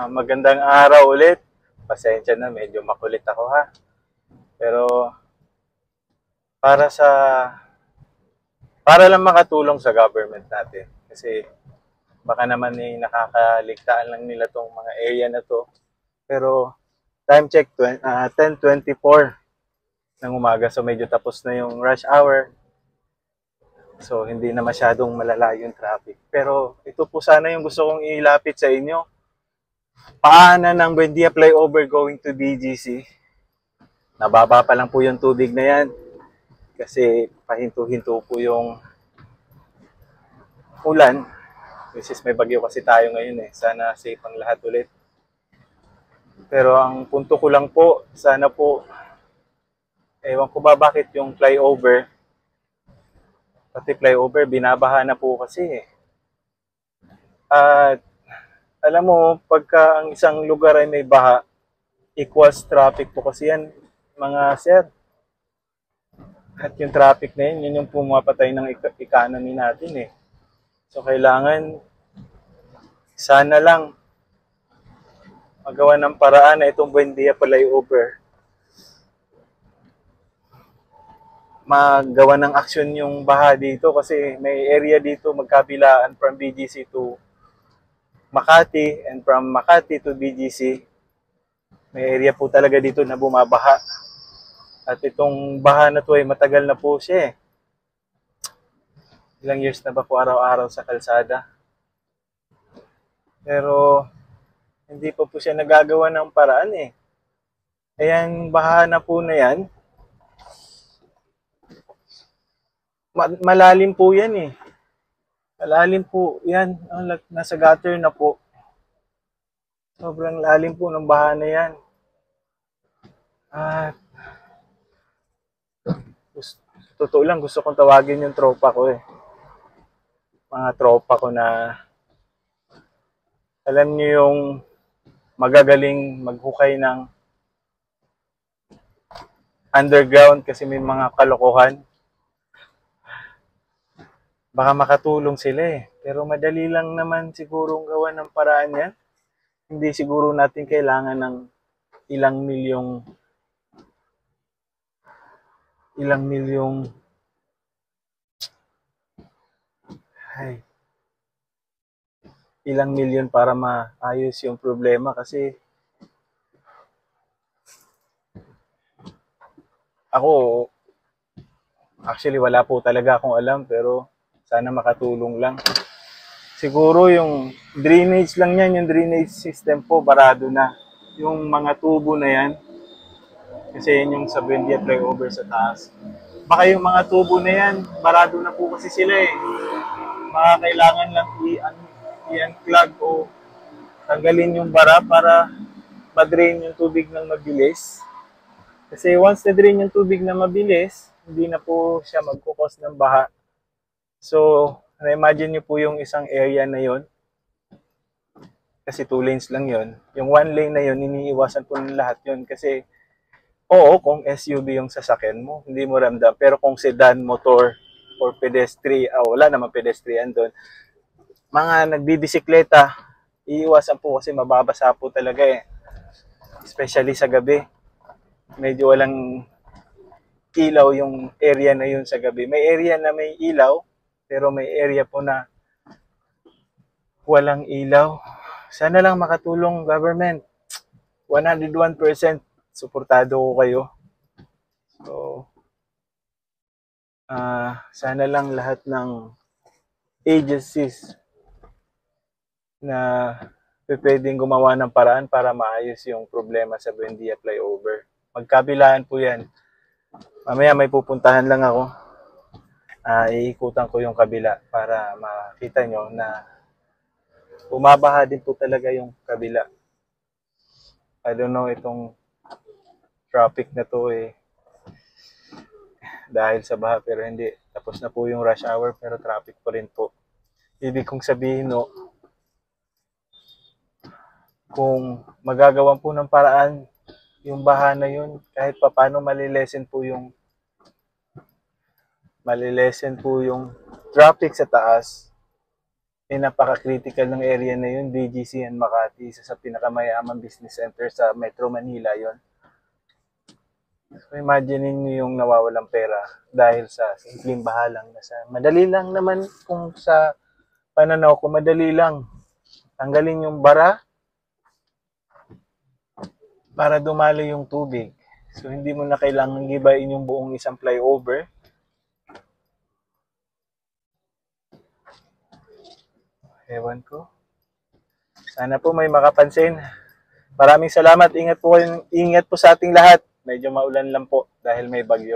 Magandang araw ulit. Pasensya na, medyo makulit ako ha. Pero para sa para lang makatulong sa government natin. Kasi baka naman nakakaligtaan lang nila tong mga area na to. Pero time check 10:24 ng umaga, so medyo tapos na yung rush hour. So hindi na masyadong malala yung traffic. Pero ito po sana yung gusto kong ilapit sa inyo. Paanan ng Buendia Flyover going to BGC. Nababa pa lang po yung tubig na yan kasi pahinto-hinto po yung ulan. Which is may bagyo kasi tayo ngayon eh. Sana safe ang lahat ulit. Pero ang punto ko lang po, sana po, ewan ko ba bakit yung flyover, pati flyover, binabaha na po kasi eh. At alam mo, pagka ang isang lugar ay may baha, equals traffic po kasi yan, mga sir. At yung traffic na yun yung pumapatay ng economy natin eh. So kailangan, sana lang, magawa ng paraan na itong Buendia Flyover. Magawa ng aksyon yung baha dito kasi may area dito magkabilaan from BGC to Makati and from Makati to BGC. May area po talaga dito na bumabaha. At itong baha na to ay matagal na po siya eh. Ilang years na ba po araw-araw sa kalsada. Pero hindi pa po siya nagagawa ng paraan eh. Ayan, baha na po na yan. Malalim po yan eh. Malalim po yan. Nasa gutter na po. Sobrang lalim po ng baha na yan. At totoo lang, gusto kong tawagin yung tropa ko eh. Mga tropa ko na alam niyo yung magagaling maghukay ng underground kasi may mga kalokohan. Baka makatulong sila eh. Pero madali lang naman siguro gawa ng paraan yan. Hindi siguro natin kailangan ng ilang milyong ilang milyon para maayos yung problema kasi ako actually wala po talaga akong alam pero sana makatulong lang. Siguro yung drainage lang yan, yung drainage system po barado na. Yung mga tubo na yan kasi yan yung sa Buendia Flyover sa taas. Baka yung mga tubo na yan, barado na po kasi sila eh. Baka kailangan lang i-unclog o tanggalin yung bara para ma-drain yung tubig ng mabilis. Kasi once na-drain yung tubig na mabilis, hindi na po siya magkukos ng baha. So, na-imagine nyo po yung isang area na yon. Kasi 2 lanes lang yon. Yung 1 lane na yon, iniiwasan po ng lahat yon. Kasi, oo, kung SUV yung sasakyan mo, hindi mo ramdam. Pero kung sedan, motor, or pedestrian, wala naman pedestrian doon. Mga nagbibisikleta, iiwasan po kasi mababasa po talaga eh. Especially sa gabi. Medyo walang ilaw yung area na yun sa gabi. May area na may ilaw, pero may area po na walang ilaw. Sana lang makatulong government. 101% suportado ko kayo. So, sana lang lahat ng agencies na pwedeng gumawa ng paraan para maayos yung problema sa Buendia Flyover. Magkabilaan po yan. Mamaya may pupuntahan lang ako. Iikutan ko yung kabila para makita nyo na bumabaha din po talaga yung kabila. I don't know itong traffic na to eh dahil sa baha pero hindi. Tapos na po yung rush hour pero traffic pa rin po. Ibig kong sabihin no, kung magagawan po ng paraan yung baha na yun, kahit paano malilesen po yung traffic sa taas. napaka-critical ng area na yun, BGC and Makati, isa sa pinakamayamang business center sa Metro Manila yon. So imagine niyo yung nawawalang pera dahil sa simpleng bahalang nasa. Madali lang naman kung sa pananaw ko, madali lang. Tanggalin yung bara para dumalo yung tubig. So hindi mo na kailangan gibain yung buong isang flyover. Ewan ko. Sana po may makapansin. Maraming salamat. Ingat po sa ating lahat. Medyo maulan lang po dahil may bagyo.